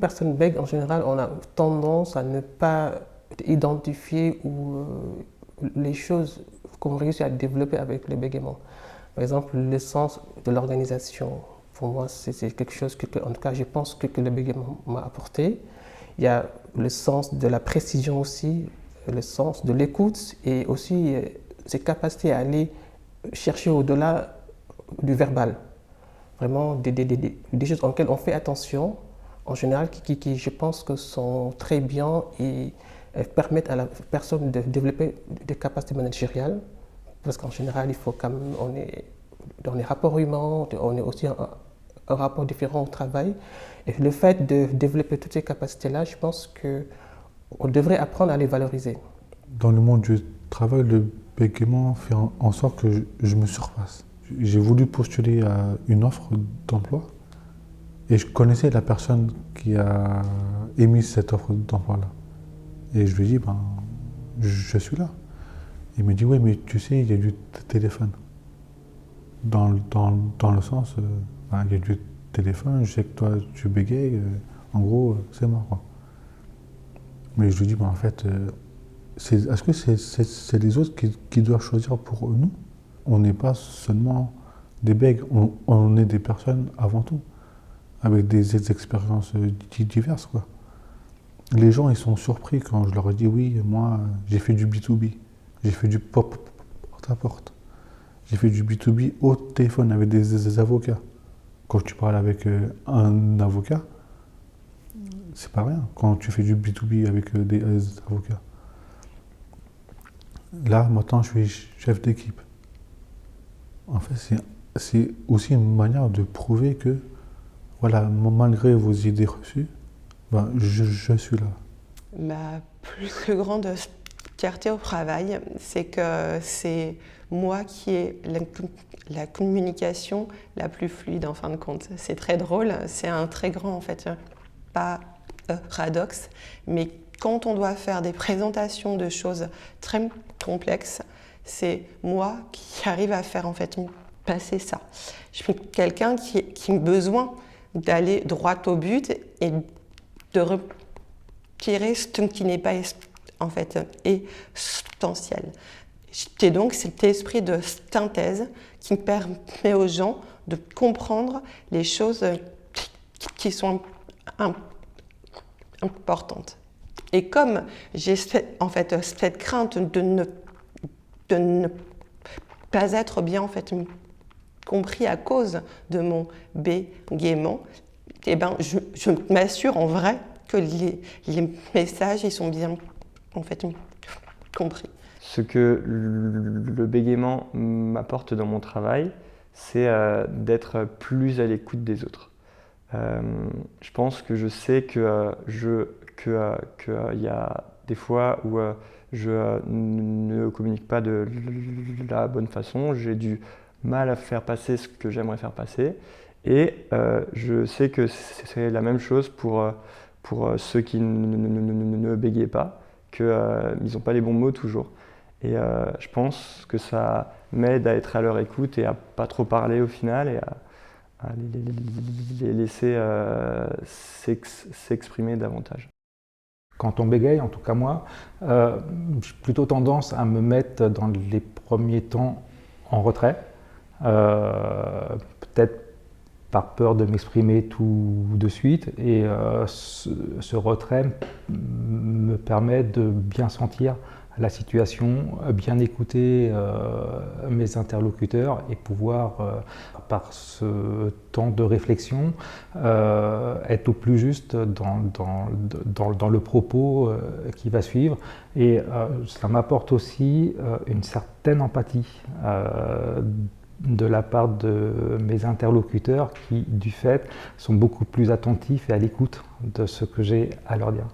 personne bègue, en général, on a tendance à ne pas identifier les choses qu'on réussit à développer avec le bégaiement. Par exemple, le sens de l'organisation. Pour moi, c'est quelque chose en tout cas, je pense que le bégaiement m'a apporté. Il y a le sens de la précision aussi, le sens de l'écoute et aussi ses capacités à aller chercher au-delà du verbal. Vraiment des choses auxquelles on fait attention, en général, qui je pense que sont très bien et permettent à la personne de développer des capacités managériales. Parce qu'en général, il faut quand même, on est dans les rapports humains, on est aussi un rapport différent au travail. Et le fait de développer toutes ces capacités-là, je pense qu'on devrait apprendre à les valoriser. Dans le monde du travail, le bégaiement fait en sorte que je me surpasse. J'ai voulu postuler à une offre d'emploi et je connaissais la personne qui a émis cette offre d'emploi-là. Et je lui ai dit, je suis là. Il me dit, oui, mais tu sais, il y a du téléphone. Dans le sens, il y a du téléphone, je sais que toi, tu bégayes, en gros, c'est mort, quoi. Mais je lui dis, en fait, est-ce que c'est les autres qui doivent choisir pour nous? On n'est pas seulement des bègues, on est des personnes avant tout, avec des expériences diverses, quoi. Les gens, ils sont surpris quand je leur dis, oui, moi, j'ai fait du B2B, j'ai fait du porte-à-porte, j'ai fait du B2B au téléphone avec des avocats. Quand tu parles avec un avocat, c'est pas rien, quand tu fais du B2B avec des avocats. Là, maintenant, je suis chef d'équipe. En fait, c'est aussi une manière de prouver que, voilà, malgré vos idées reçues, je suis là. Ma plus grande fierté au travail, c'est que c'est moi qui ai la communication la plus fluide en fin de compte. C'est très drôle, c'est un très grand, en fait, paradoxe, mais quand on doit faire des présentations de choses très complexes, c'est moi qui arrive à faire en fait passer ça. Je suis quelqu'un qui a besoin d'aller droit au but et de retirer ce qui n'est pas en fait essentiel. J'ai donc cet esprit de synthèse qui me permet aux gens de comprendre les choses qui sont importantes. Et comme j'ai en fait cette crainte de ne pas être bien en fait compris à cause de mon bégaiement, eh ben je m'assure en vrai que les messages ils sont bien en fait compris. Ce que le bégaiement m'apporte dans mon travail, c'est d'être plus à l'écoute des autres. Je pense que je sais qu'il y a des fois où je ne communique pas de la bonne façon, j'ai du mal à faire passer ce que j'aimerais faire passer, et je sais que c'est la même chose pour ceux qui ne bégayent pas, qu'ils n'ont pas les bons mots toujours. Et je pense que ça m'aide à être à leur écoute et à pas trop parler au final et à les laisser s'exprimer davantage. Quand on bégaye, en tout cas moi, j'ai plutôt tendance à me mettre dans les premiers temps en retrait, peut-être par peur de m'exprimer tout de suite, et ce retrait me permet de bien sentir la situation, bien écouter mes interlocuteurs et pouvoir, par ce temps de réflexion, être au plus juste dans le propos qui va suivre. Et ça m'apporte aussi une certaine empathie de la part de mes interlocuteurs qui, du fait, sont beaucoup plus attentifs et à l'écoute de ce que j'ai à leur dire.